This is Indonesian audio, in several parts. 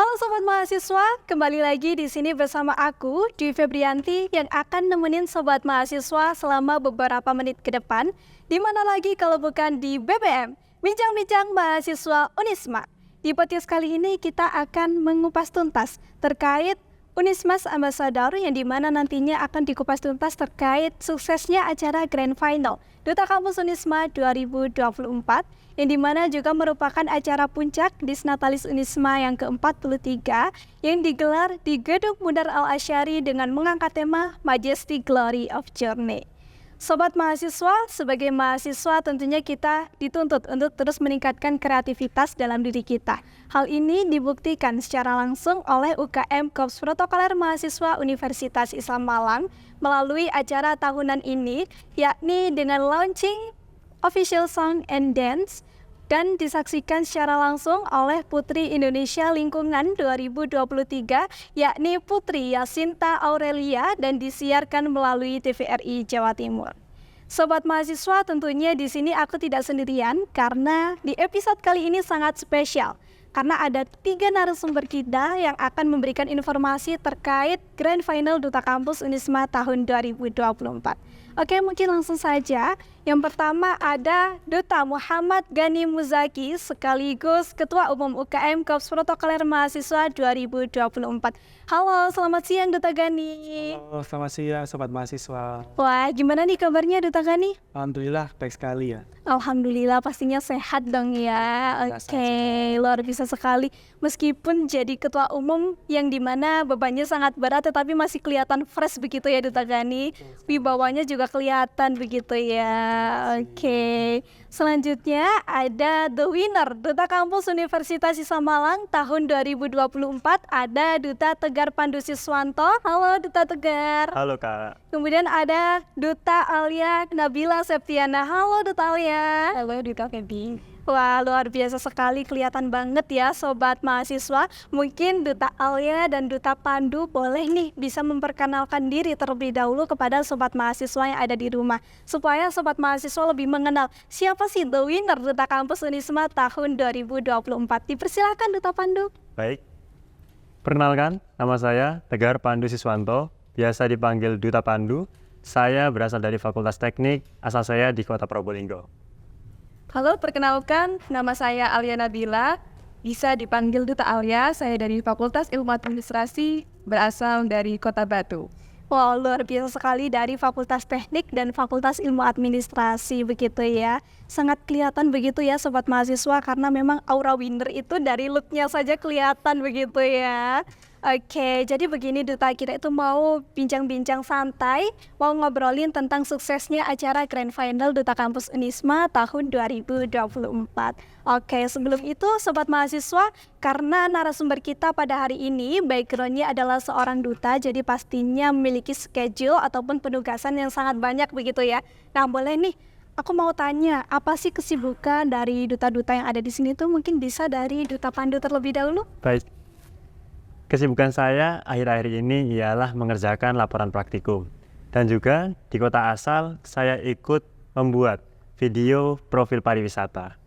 Halo sobat mahasiswa, kembali lagi di sini bersama aku, Dwi Febrianti, yang akan nemenin sobat mahasiswa selama beberapa menit ke depan. Di mana lagi kalau bukan di BBM, Bincang-Bincang Mahasiswa Unisma. Di podcast kali ini kita akan mengupas tuntas terkait Unismas Ambassador, yang dimana nantinya akan dikupas tuntas terkait suksesnya acara Grand Final Duta Kampus Unisma 2024, yang dimana juga merupakan acara puncak Disnatalis Unisma yang ke-43 yang digelar di Gedung Mundar Al-Asyari dengan mengangkat tema Majesty Glory of Journey. Sobat mahasiswa, sebagai mahasiswa tentunya kita dituntut untuk terus meningkatkan kreativitas dalam diri kita. Hal ini dibuktikan secara langsung oleh UKM Korps Protokoler Mahasiswa Universitas Islam Malang melalui acara tahunan ini, yakni dengan launching Official Song and Dance dan disaksikan secara langsung oleh Putri Indonesia Lingkungan 2023, yakni Putri Yasinta Aurelia, dan disiarkan melalui TVRI Jawa Timur. Sobat mahasiswa, tentunya di sini aku tidak sendirian karena di episode kali ini sangat spesial. Karena ada 3 narasumber kita yang akan memberikan informasi terkait Grand Final Duta Kampus Unisma tahun 2024. Oke, mungkin langsung saja. Yang pertama ada Duta Muhammad Gani Muzaki, sekaligus Ketua Umum UKM Korps Protokoler Mahasiswa 2024. Halo, selamat siang Duta Gani. Halo, selamat siang Sobat Mahasiswa. Wah, gimana nih kabarnya Duta Gani? Alhamdulillah, baik sekali ya. Alhamdulillah, pastinya sehat dong ya. Oke, luar biasa sekali. Meskipun jadi ketua umum yang dimana bebannya sangat berat, tetapi masih kelihatan fresh begitu ya Duta Gani. Wibawanya juga kelihatan begitu ya. Oke, selanjutnya ada the winner Duta Kampus Universitas Islam Malang tahun 2024, ada Duta Tegar Pandu Siswanto. Halo Duta Tegar. Halo Kak. Kemudian ada Duta Alia Nabila Septiana. Halo Duta Alia. Halo Duta Febi. Wah, luar biasa sekali, kelihatan banget ya Sobat mahasiswa. Mungkin Duta Alia dan Duta Pandu boleh nih bisa memperkenalkan diri terlebih dahulu kepada Sobat mahasiswa yang ada di rumah, supaya Sobat mahasiswa lebih mengenal siapa sih the winner Duta Kampus Unisma tahun 2024. Dipersilakan Duta Pandu. Baik, perkenalkan, nama saya Tegar Pandu Siswanto, biasa dipanggil Duta Pandu. Saya berasal dari Fakultas Teknik, asal saya di Kota Probolinggo. Halo, perkenalkan, nama saya Alia Nabila, bisa dipanggil Duta Alia. Saya dari Fakultas Ilmu Administrasi, berasal dari Kota Batu. Wow, luar biasa sekali, dari Fakultas Teknik dan Fakultas Ilmu Administrasi begitu ya. Sangat kelihatan begitu ya Sobat mahasiswa, karena memang aura winner itu dari looknya saja kelihatan begitu ya. Oke, jadi begini Duta, kita itu mau bincang-bincang santai, mau ngobrolin tentang suksesnya acara Grand Final Duta Kampus Unisma tahun 2024. Oke, sebelum itu Sobat mahasiswa, karena narasumber kita pada hari ini backgroundnya adalah seorang duta, jadi pastinya memiliki schedule ataupun penugasan yang sangat banyak begitu ya. Nah, boleh nih, aku mau tanya, apa sih kesibukan dari duta-duta yang ada di sini tuh? Mungkin bisa dari Duta Pandu terlebih dahulu. Baik, kesibukan saya akhir-akhir ini ialah mengerjakan laporan praktikum. Dan juga di kota asal saya ikut membuat video profil pariwisata.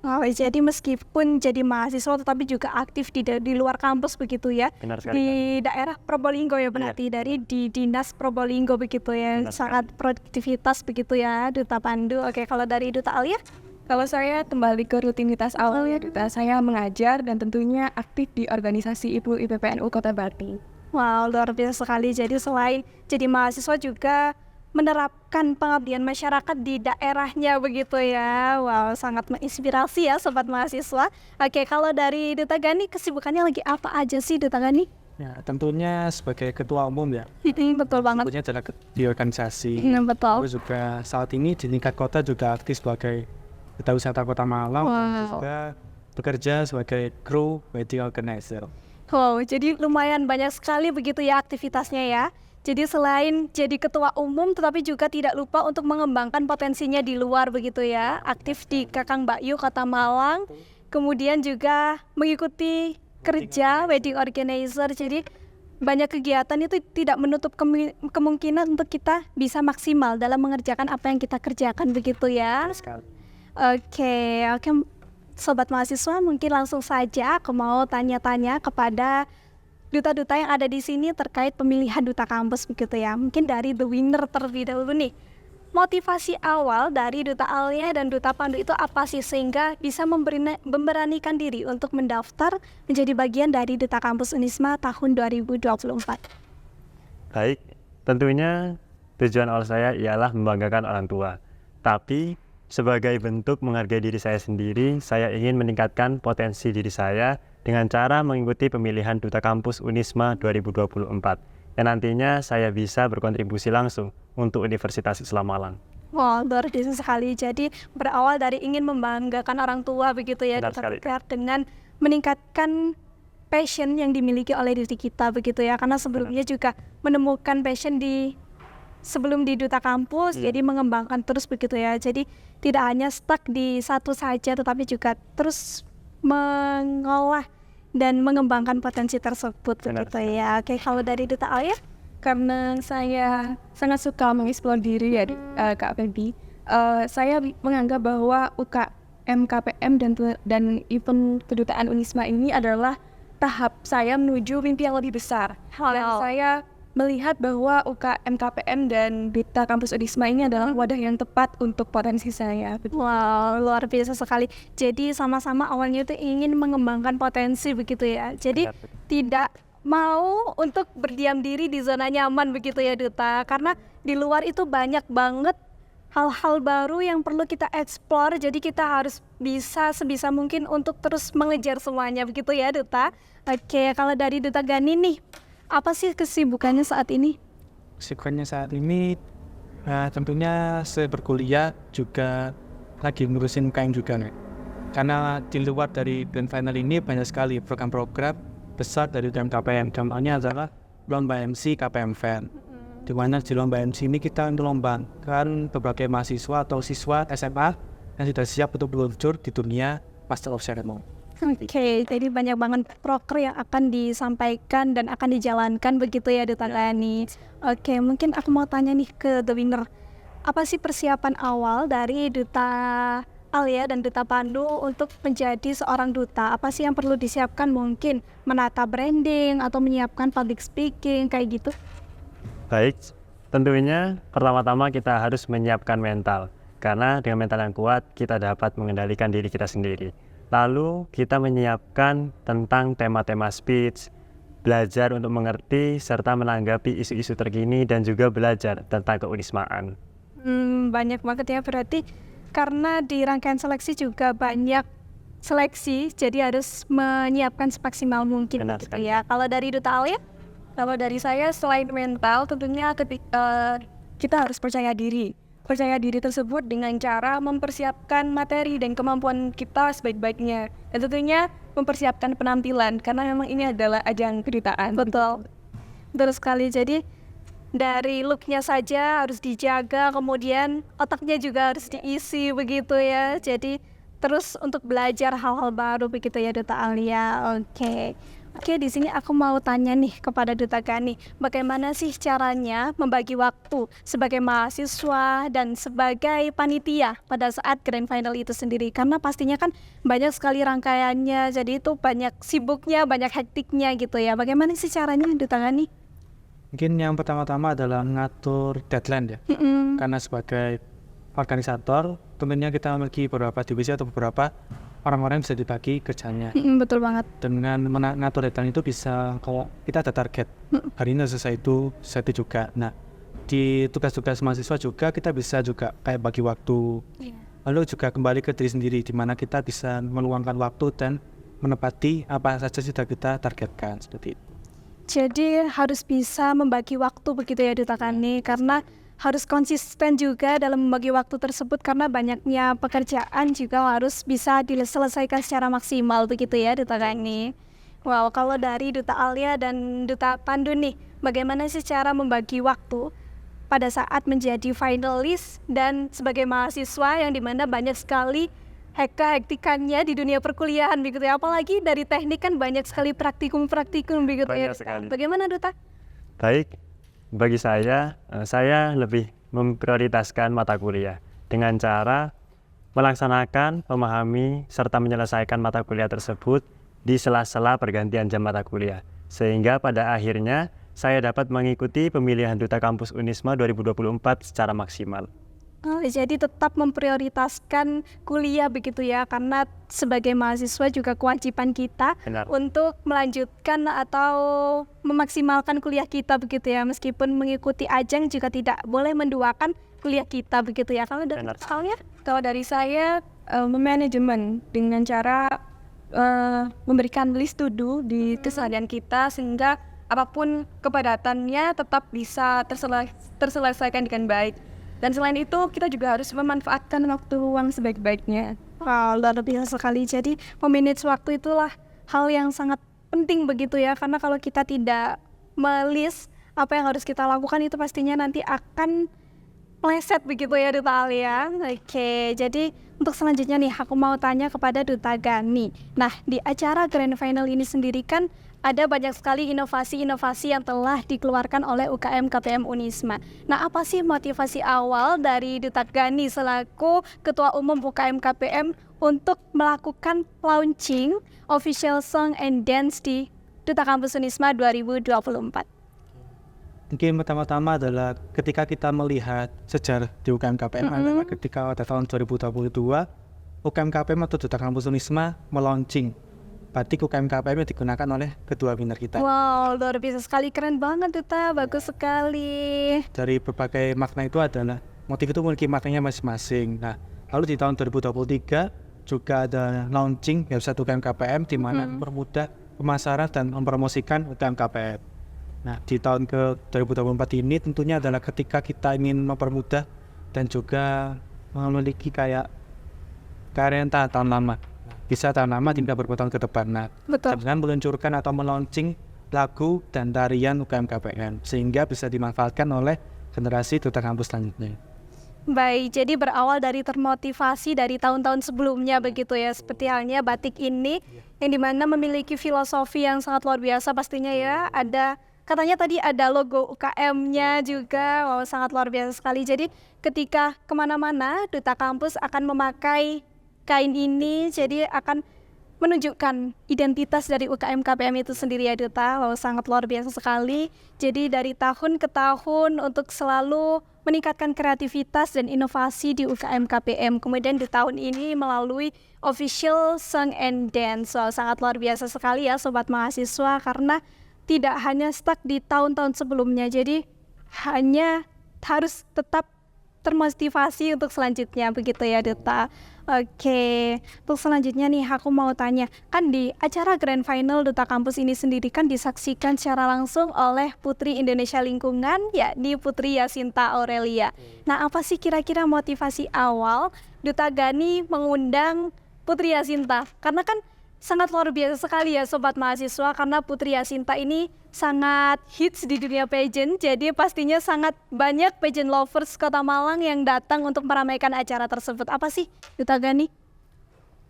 Oh, jadi meskipun jadi mahasiswa tetapi juga aktif di luar kampus begitu ya. Benar sekali, Di daerah Probolinggo ya berarti, dari di Dinas Probolinggo begitu ya. Benar Sangat produktivitas begitu ya Duta Pandu. Oke, kalau dari Duta Alia? Kalau saya kembali ke rutinitas awal ya Duta, saya mengajar dan tentunya aktif di organisasi Ibu IPPNU Kota Batu. Wow, luar biasa sekali. Jadi selain jadi mahasiswa juga menerapkan pengabdian masyarakat di daerahnya begitu ya. Wow, sangat menginspirasi ya Sobat mahasiswa. Oke, kalau dari Duta Gani, kesibukannya lagi apa aja sih Duta Gani? Ya, tentunya sebagai ketua umum ya. Betul banget. Tentunya adalah di organisasi. Betul. Terus juga saat ini di tingkat kota juga aktif sebagai Duta Wisata Kota Malang. Wow. Juga bekerja sebagai kru wedding organizer. Wow, jadi lumayan banyak sekali begitu ya aktivitasnya ya. Jadi selain jadi ketua umum, tetapi juga tidak lupa untuk mengembangkan potensinya di luar begitu ya. Aktif di Kakang Bakyu Kota Malang, kemudian juga mengikuti kerja wedding organizer. Jadi banyak kegiatan itu tidak menutup kemungkinan untuk kita bisa maksimal dalam mengerjakan apa yang kita kerjakan begitu ya. Sekali. Oke. Sobat Mahasiswa, mungkin langsung saja aku mau tanya-tanya kepada duta-duta yang ada di sini terkait pemilihan duta kampus begitu ya. Mungkin dari The Winner terlebih dahulu nih. Motivasi awal dari Duta Alia dan Duta Pandu itu apa sih sehingga bisa memberanikan diri untuk mendaftar menjadi bagian dari Duta Kampus Unisma tahun 2024? Baik, tentunya tujuan awal saya ialah membanggakan orang tua. Tapi sebagai bentuk menghargai diri saya sendiri, saya ingin meningkatkan potensi diri saya dengan cara mengikuti pemilihan Duta Kampus Unisma 2024. Dan nantinya saya bisa berkontribusi langsung untuk Universitas Islam Malang. Wah, luar biasa sekali. Jadi berawal dari ingin membanggakan orang tua begitu ya, Benar Duta sekali. Fikar, dengan meningkatkan passion yang dimiliki oleh diri kita begitu ya. Karena sebelumnya juga menemukan passion sebelum di Duta Kampus, jadi mengembangkan terus begitu ya. Jadi tidak hanya stuck di satu saja, tetapi juga terus mengolah dan mengembangkan potensi tersebut Benar begitu ya. Oke, kalau dari Duta Alia? Karena saya sangat suka mengeksplor diri ya Kak Febi, saya menganggap bahwa UKM KPM dan event kedutaan Unisma ini adalah tahap saya menuju mimpi yang lebih besar. Dan saya melihat bahwa UKM KPM dan Duta Kampus Unisma ini adalah wadah yang tepat untuk potensi saya. Wow, luar biasa sekali. Jadi sama-sama awalnya itu ingin mengembangkan potensi begitu ya. Jadi tidak mau untuk berdiam diri di zona nyaman begitu ya Duta. Karena di luar itu banyak banget hal-hal baru yang perlu kita eksplor. Jadi kita harus bisa sebisa mungkin untuk terus mengejar semuanya begitu ya Duta. Oke, kalau dari Duta Gani nih, apa sih kesibukannya saat ini? Kesibukannya saat ini tentunya berkuliah juga lagi ngurusin UKM juga nih. Karena di luar dari grand final ini banyak sekali program-program besar dari UKM KPM. Contohnya adalah lomba MC KPM Fan. Di mana di lomba MC ini kita melombangkan berbagai mahasiswa atau siswa SMA yang sudah siap untuk meluncur di dunia Master of Ceremony. Oke, jadi banyak banget proker yang akan disampaikan dan akan dijalankan begitu ya Duta Gani. Oke, mungkin aku mau tanya nih ke The Winner. Apa sih persiapan awal dari Duta Alia dan Duta Pandu untuk menjadi seorang duta? Apa sih yang perlu disiapkan? Mungkin menata branding atau menyiapkan public speaking kayak gitu? Baik, tentunya pertama-tama kita harus menyiapkan mental. Karena dengan mental yang kuat, kita dapat mengendalikan diri kita sendiri. Lalu kita menyiapkan tentang tema-tema speech, belajar untuk mengerti serta menanggapi isu-isu terkini dan juga belajar tentang keunismaan. Banyak banget ya, berarti karena di rangkaian seleksi juga banyak seleksi, jadi harus menyiapkan semaksimal mungkin Benar gitu sekali. ya. Kalau dari Duta Alia? Kalau dari saya selain mental tentunya kita harus percaya diri. Percaya diri tersebut dengan cara mempersiapkan materi dan kemampuan kita sebaik-baiknya. Dan tentunya mempersiapkan penampilan karena memang ini adalah ajang kedutaan. Betul. Betul sekali. Jadi dari looknya saja harus dijaga, kemudian otaknya juga harus diisi begitu ya. Jadi terus untuk belajar hal-hal baru begitu ya Duta Alia. Oke, di sini aku mau tanya nih kepada Duta Gani, bagaimana sih caranya membagi waktu sebagai mahasiswa dan sebagai panitia pada saat grand final itu sendiri? Karena pastinya kan banyak sekali rangkaiannya, jadi itu banyak sibuknya, banyak hektiknya gitu ya. Bagaimana sih caranya Duta Gani? Mungkin yang pertama-tama adalah mengatur deadline ya. Karena sebagai organisator, tentunya kita memiliki beberapa divisi atau beberapa orang-orang yang bisa dibagi kerjanya. Betul banget. Dengan mengatur deadline itu bisa, kalau kita ada target hari ini selesai itu juga. Nah, di tugas-tugas mahasiswa juga kita bisa juga kayak bagi waktu. Lalu juga kembali ke diri sendiri, di mana kita bisa meluangkan waktu dan menepati apa saja sudah kita targetkan seperti itu. Jadi harus bisa membagi waktu begitu ya Duta Gani, karena harus konsisten juga dalam membagi waktu tersebut karena banyaknya pekerjaan juga harus bisa diselesaikan secara maksimal begitu ya Duta Gani. Wow, kalau dari Duta Alia dan Duta Pandu nih, bagaimana sih cara membagi waktu pada saat menjadi finalis dan sebagai mahasiswa yang dimana banyak sekali hektikannya di dunia perkuliahan begitu ya, apalagi dari teknik kan banyak sekali praktikum begitu ya Banyak Duta. sekali. Bagaimana Duta? Baik, bagi saya lebih memprioritaskan mata kuliah dengan cara melaksanakan, memahami, serta menyelesaikan mata kuliah tersebut di sela-sela pergantian jam mata kuliah. Sehingga pada akhirnya saya dapat mengikuti pemilihan Duta Kampus Unisma 2024 secara maksimal. Oh, jadi tetap memprioritaskan kuliah begitu ya, karena sebagai mahasiswa juga kewajiban kita Benar. untuk melanjutkan atau memaksimalkan kuliah kita begitu ya, meskipun mengikuti ajang juga tidak boleh menduakan kuliah kita begitu ya. Kalau dari Benar. soalnya Kalau dari saya, memanajemen dengan cara memberikan list to do di keseharian kita sehingga apapun kepadatannya tetap bisa terselesaikan dengan baik. Dan selain itu, kita juga harus memanfaatkan waktu luang sebaik-baiknya. wow, luar biasa sekali. Jadi memanage waktu itulah hal yang sangat penting begitu ya, karena kalau kita tidak melis apa yang harus kita lakukan itu pastinya nanti akan meleset begitu ya Duta Alia. Oke, jadi untuk selanjutnya nih aku mau tanya kepada Duta Gani. Nah, di acara Grand Final ini sendiri kan ada banyak sekali inovasi-inovasi yang telah dikeluarkan oleh UKM KPM Unisma. Nah, apa sih motivasi awal dari Duta Gani selaku Ketua Umum UKM KPM untuk melakukan launching official song and dance di Duta Kampus Unisma 2024? Mungkin pertama-tama adalah ketika kita melihat sejarah di UKM KPM adalah ketika pada tahun 2022 UKM KPM atau Duta Kampus Unisma melaunching batik UKM KPM yang digunakan oleh kedua winner kita. Wow, luar biasa sekali, keren banget Duta, bagus sekali. Dari berbagai makna itu adalah motif itu memiliki maknanya masing-masing. Nah, lalu di tahun 2023 juga ada launching website UKM KPM di mana mempermudah pemasaran dan mempromosikan UKM KPM. Nah, di tahun ke 2024 ini tentunya adalah ketika kita ingin mempermudah dan juga memiliki kayak karya tahun lama. Bisa tahun lama hingga beberapa tahun ke depan. Nah, Betul. dengan meluncurkan atau melaunching lagu dan tarian UKM KPM sehingga bisa dimanfaatkan oleh generasi Duta Kampus selanjutnya. Baik, jadi berawal dari termotivasi dari tahun-tahun sebelumnya begitu ya, seperti halnya batik ini yang dimana memiliki filosofi yang sangat luar biasa pastinya ya. Ada katanya tadi ada logo UKM-nya juga, wow, sangat luar biasa sekali. Jadi ketika kemana-mana Duta Kampus akan memakai kain ini, jadi akan menunjukkan identitas dari UKM KPM itu sendiri ya Duta. Wow, sangat luar biasa sekali. Jadi dari tahun ke tahun untuk selalu meningkatkan kreativitas dan inovasi di UKM KPM. Kemudian di tahun ini melalui official song and dance. Wow, sangat luar biasa sekali ya Sobat Mahasiswa, karena tidak hanya stuck di tahun-tahun sebelumnya, jadi hanya harus tetap termotivasi untuk selanjutnya begitu ya Duta. Oke, untuk selanjutnya nih aku mau tanya, kan di acara Grand Final Duta Kampus ini sendiri kan disaksikan secara langsung oleh Putri Indonesia Lingkungan, yakni Putri Yasinta Aurelia. Nah, apa sih kira-kira motivasi awal Duta Gani mengundang Putri Yasinta? Karena kan sangat luar biasa sekali ya Sobat Mahasiswa, karena Putri Yasinta ini sangat hits di dunia pageant. Jadi pastinya sangat banyak pageant lovers Kota Malang yang datang untuk meramaikan acara tersebut. Apa sih Duta Gani?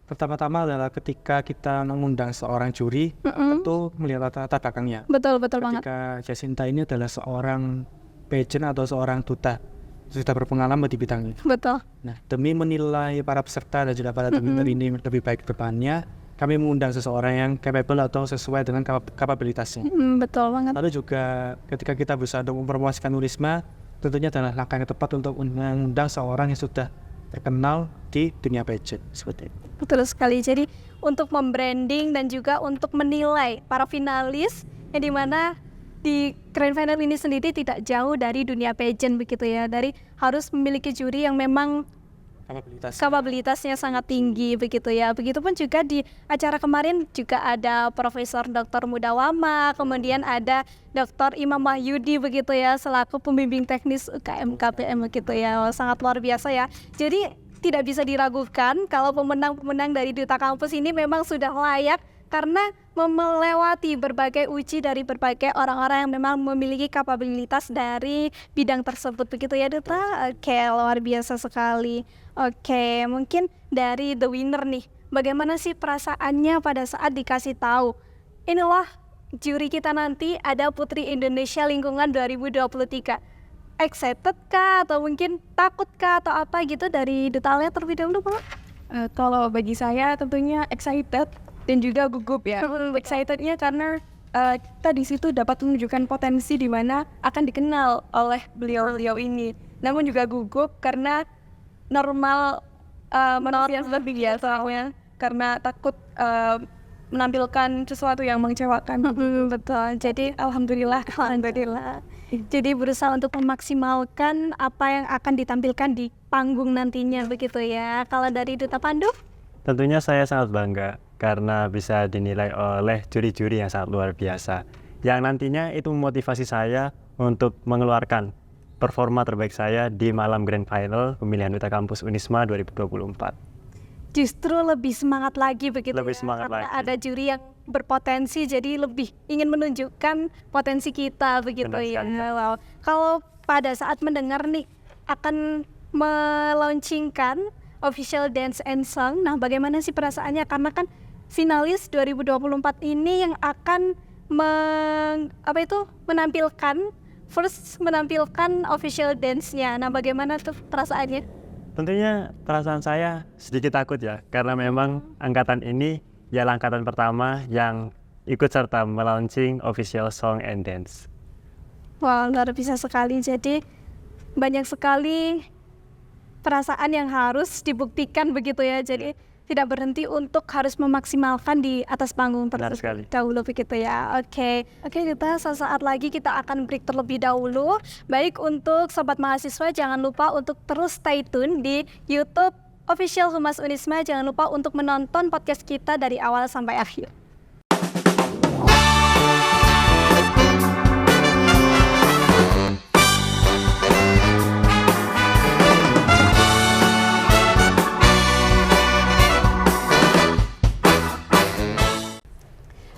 Pertama-tama adalah ketika kita mengundang seorang juri, tentu melihat latar belakangnya. Betul banget. Ketika Yasinta ini adalah seorang pageant atau seorang duta, sudah berpengalaman di bidangnya. Betul. Nah, demi menilai para peserta dan juga para winner ini lebih baik ke depannya, kami mengundang seseorang yang capable atau sesuai dengan kapabilitasnya. Betul banget. Lalu juga ketika kita bisa untuk mempromosikan Unisma, tentunya adalah langkah yang tepat untuk mengundang seorang yang sudah terkenal di dunia pageant seperti itu. Betul sekali. Jadi untuk membranding dan juga untuk menilai para finalis yang dimana di Grand Final ini sendiri tidak jauh dari dunia pageant begitu ya. Dari harus memiliki juri yang memang kapabilitasnya sangat tinggi begitu ya. Begitupun juga di acara kemarin juga ada Profesor Dr. Mudawama, kemudian ada Dr. Imam Wahyudi begitu ya selaku pembimbing teknis UKM KPM begitu ya. Wah, sangat luar biasa ya. Jadi tidak bisa diragukan kalau pemenang-pemenang dari Duta Kampus ini memang sudah layak karena melewati berbagai uji dari berbagai orang-orang yang memang memiliki kapabilitas dari bidang tersebut begitu ya Duta. Oke, luar biasa sekali. Oke, mungkin dari the winner nih, bagaimana sih perasaannya pada saat dikasih tahu inilah juri kita nanti ada Putri Indonesia Lingkungan 2023. excited kah atau mungkin takut kah atau apa gitu dari Duta Alia terlebih dahulu Pak? Kalau bagi saya tentunya excited dan juga gugup ya. Excitednya karena kita di situ dapat menunjukkan potensi di mana akan dikenal oleh beliau-beliau ini. Namun juga gugup karena normal manusia seperti biasa soalnya karena takut menampilkan sesuatu yang mengecewakan. Betul. Jadi Alhamdulillah. Jadi berusaha untuk memaksimalkan apa yang akan ditampilkan di panggung nantinya begitu ya. Kalau dari Duta Pandu? Tentunya saya sangat bangga karena bisa dinilai oleh juri-juri yang sangat luar biasa. Yang nantinya itu memotivasi saya untuk mengeluarkan performa terbaik saya di malam Grand Final pemilihan Duta Kampus Unisma 2024. Justru lebih semangat lagi begitu Lebih ya. semangat Karena lagi. ada juri yang berpotensi jadi lebih ingin menunjukkan potensi kita begitu Benar ya. sekali, Kak. Wow. Kalau pada saat mendengar nih akan melaunchingkan official dance and song. Nah, bagaimana sih perasaannya? Karena kan finalis 2024 ini yang akan menampilkan official dance-nya. Nah, bagaimana tuh perasaannya? Tentunya perasaan saya sedikit takut ya, karena memang angkatan ini ialah angkatan pertama yang ikut serta melaunching official song and dance. Wah, luar biasa sekali. Jadi banyak sekali perasaan yang harus dibuktikan begitu ya. Jadi tidak berhenti untuk harus memaksimalkan di atas panggung Benar tersebut sekali. dahulu begitu ya. Oke, kita sesaat lagi kita akan break terlebih dahulu. Baik, untuk sobat mahasiswa jangan lupa untuk terus stay tune di YouTube Official Humas Unisma. Jangan lupa untuk menonton podcast kita dari awal sampai akhir.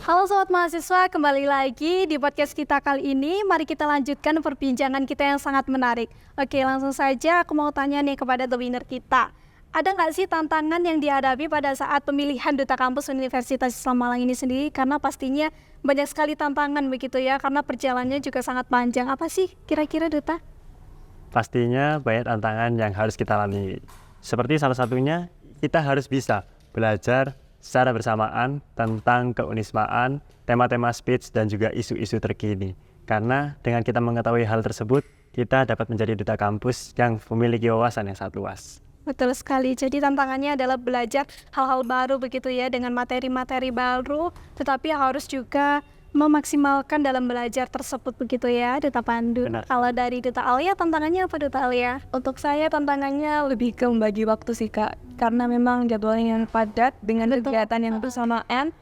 Halo sobat mahasiswa, kembali lagi di podcast kita kali ini. Mari kita lanjutkan perbincangan kita yang sangat menarik. Oke, langsung saja aku mau tanya nih kepada the winner kita. Ada nggak sih tantangan yang dihadapi pada saat pemilihan Duta Kampus Universitas Islam Malang ini sendiri? Karena pastinya banyak sekali tantangan begitu ya, karena perjalanannya juga sangat panjang. Apa sih kira-kira Duta? Pastinya banyak tantangan yang harus kita lalui. Seperti salah satunya, kita harus bisa belajar secara bersamaan tentang keunismaan, tema-tema speech, dan juga isu-isu terkini. Karena dengan kita mengetahui hal tersebut, kita dapat menjadi duta kampus yang memiliki wawasan yang sangat luas. Betul sekali, jadi tantangannya adalah belajar hal-hal baru begitu ya, dengan materi-materi baru, tetapi harus juga memaksimalkan dalam belajar tersebut begitu ya, Duta Pandu. Benar. Kalau dari Duta Alia, tantangannya apa Duta Alia? Untuk saya tantangannya lebih ke membagi waktu sih Kak, karena memang jadwalnya yang padat dengan kegiatan yang bersamaan.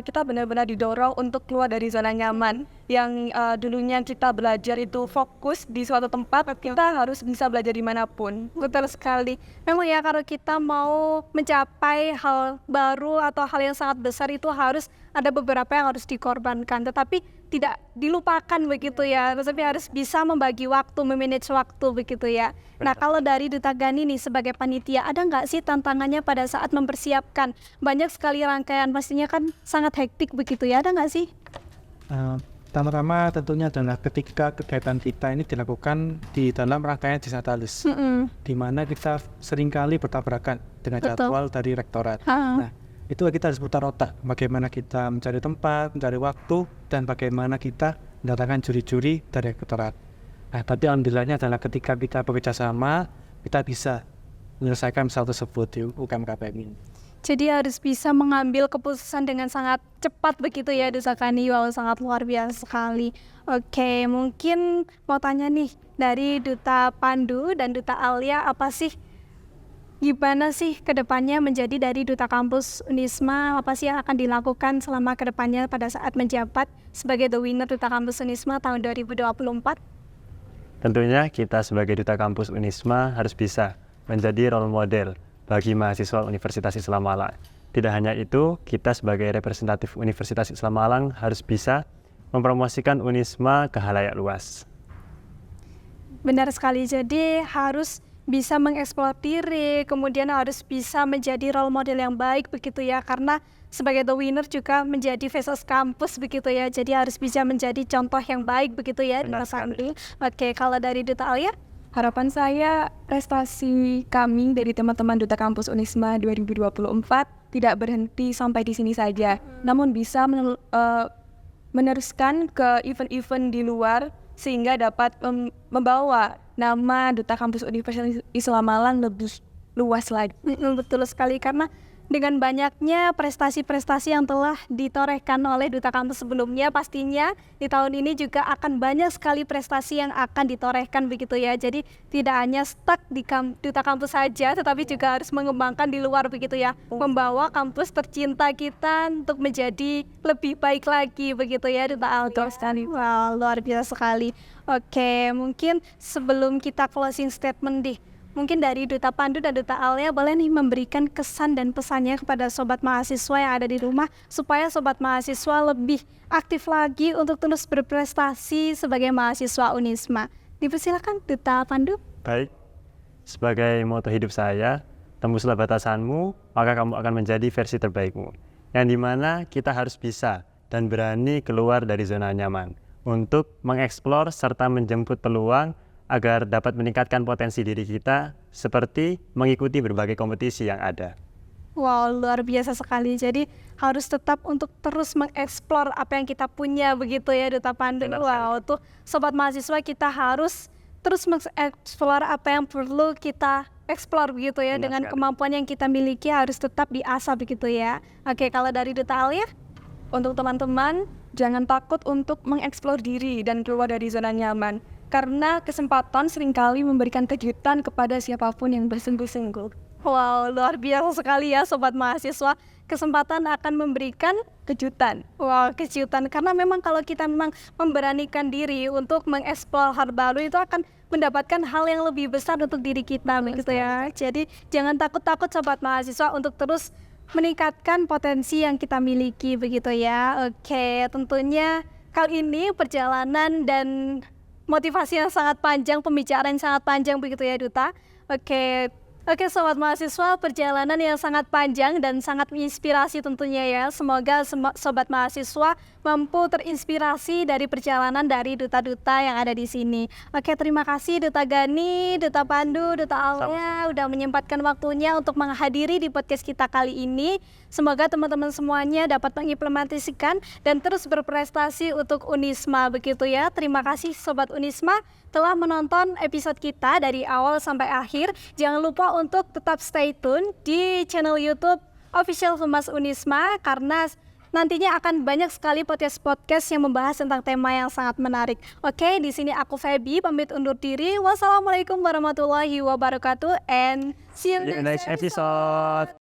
Kita benar-benar didorong untuk keluar dari zona nyaman yang dulunya kita belajar itu fokus di suatu tempat, kita harus bisa belajar dimanapun. Betul sekali. Memang ya, kalau kita mau mencapai hal baru atau hal yang sangat besar itu harus ada beberapa yang harus dikorbankan, tetapi tidak dilupakan begitu ya. Tetapi harus bisa membagi waktu, memanage waktu begitu ya. Nah, kalau dari Duta Gani nih sebagai panitia, ada nggak sih tantangannya pada saat mempersiapkan? Banyak sekali rangkaian, pastinya kan sangat hektik begitu ya, ada nggak sih? Pertama tentunya adalah ketika kegiatan kita ini dilakukan di dalam rangkaian Disnatalis, di mana kita seringkali bertabrakan dengan Betul. jadwal dari rektorat. Nah, itu kita harus putar otak, bagaimana kita mencari tempat, mencari waktu, dan bagaimana kita mendatangkan juri-juri dari rektorat. Nah, tapi alhamdulillahnya adalah ketika kita bekerja sama, kita bisa menyelesaikan hal tersebut di UKM KPM ini. Jadi harus bisa mengambil keputusan dengan sangat cepat begitu ya Duta Gani. Wow, sangat luar biasa sekali. Oke, mungkin mau tanya nih dari Duta Pandu dan Duta Alia, apa sih, gimana sih kedepannya menjadi dari Duta Kampus Unisma? Apa sih yang akan dilakukan selama kedepannya pada saat menjabat sebagai the winner Duta Kampus Unisma tahun 2024? Tentunya kita sebagai duta kampus Unisma harus bisa menjadi role model bagi mahasiswa Universitas Islam Malang. Tidak hanya itu, kita sebagai representatif Universitas Islam Malang harus bisa mempromosikan Unisma ke khalayak luas. Benar sekali, jadi harus bisa mengeksplor diri, kemudian harus bisa menjadi role model yang baik begitu ya, karena sebagai the winner juga menjadi face of kampus begitu ya. Jadi harus bisa menjadi contoh yang baik begitu ya Benar Mas Andi. Oke, kalau dari Duta Alia? Harapan saya prestasi kami dari teman-teman Duta Kampus Unisma 2024 tidak berhenti sampai di sini saja, namun bisa meneruskan ke event-event di luar sehingga dapat membawa nama Duta Kampus Universitas Islam Malang lebih luas lagi. Betul sekali, karena dengan banyaknya prestasi-prestasi yang telah ditorehkan oleh Duta Kampus sebelumnya, pastinya di tahun ini juga akan banyak sekali prestasi yang akan ditorehkan begitu ya. Jadi tidak hanya stuck di Duta Kampus saja, tetapi juga harus mengembangkan di luar begitu ya. Membawa kampus tercinta kita untuk menjadi lebih baik lagi begitu ya Duta Aldo. Wow, luar biasa sekali. Oke, mungkin sebelum kita closing statement mungkin dari Duta Pandu dan Duta Alia boleh nih memberikan kesan dan pesannya kepada sobat mahasiswa yang ada di rumah supaya sobat mahasiswa lebih aktif lagi untuk terus berprestasi sebagai mahasiswa Unisma. Dipersilakan Duta Pandu. Baik, sebagai moto hidup saya, tembuslah batasanmu, maka kamu akan menjadi versi terbaikmu. Yang dimana kita harus bisa dan berani keluar dari zona nyaman untuk mengeksplor serta menjemput peluang agar dapat meningkatkan potensi diri kita seperti mengikuti berbagai kompetisi yang ada. Wow, luar biasa sekali. Jadi harus tetap untuk terus mengeksplor apa yang kita punya begitu ya Duta Pandu. Wow, tuh sobat mahasiswa kita harus terus mengeksplor apa yang perlu kita eksplor begitu ya. Benar Dengan sekali. kemampuan yang kita miliki harus tetap diasah begitu ya. Oke, kalau dari Duta Alia? Untuk teman-teman, jangan takut untuk mengeksplor diri dan keluar dari zona nyaman. Karena kesempatan seringkali memberikan kejutan kepada siapapun yang bersungguh-sungguh. Wow, luar biasa sekali ya sobat mahasiswa. Kesempatan akan memberikan Kejutan. wow, kejutan. Karena memang kalau kita memang memberanikan diri untuk mengeksplor hal baru itu akan mendapatkan hal yang lebih besar untuk diri kita begitu ya. Jadi jangan takut-takut sobat mahasiswa untuk terus meningkatkan potensi yang kita miliki begitu ya. Oke, tentunya kali ini perjalanan dan motivasi yang sangat panjang, pembicaraan yang sangat panjang begitu ya Duta. Oke sobat mahasiswa, perjalanan yang sangat panjang dan sangat menginspirasi tentunya ya. Semoga sobat mahasiswa mampu terinspirasi dari perjalanan dari duta-duta yang ada di sini. Oke, terima kasih Duta Gani, Duta Pandu, Duta Alia udah menyempatkan waktunya untuk menghadiri di podcast kita kali ini. Semoga teman-teman semuanya dapat mengimplementasikan dan terus berprestasi untuk Unisma begitu ya. Terima kasih sobat Unisma telah menonton episode kita dari awal sampai akhir. Jangan lupa untuk tetap stay tune di channel YouTube Official Humas Unisma karena nantinya akan banyak sekali podcast yang membahas tentang tema yang sangat menarik. Oke, di sini aku Feby pamit undur diri. Wassalamualaikum warahmatullahi wabarakatuh and see you See you next episode.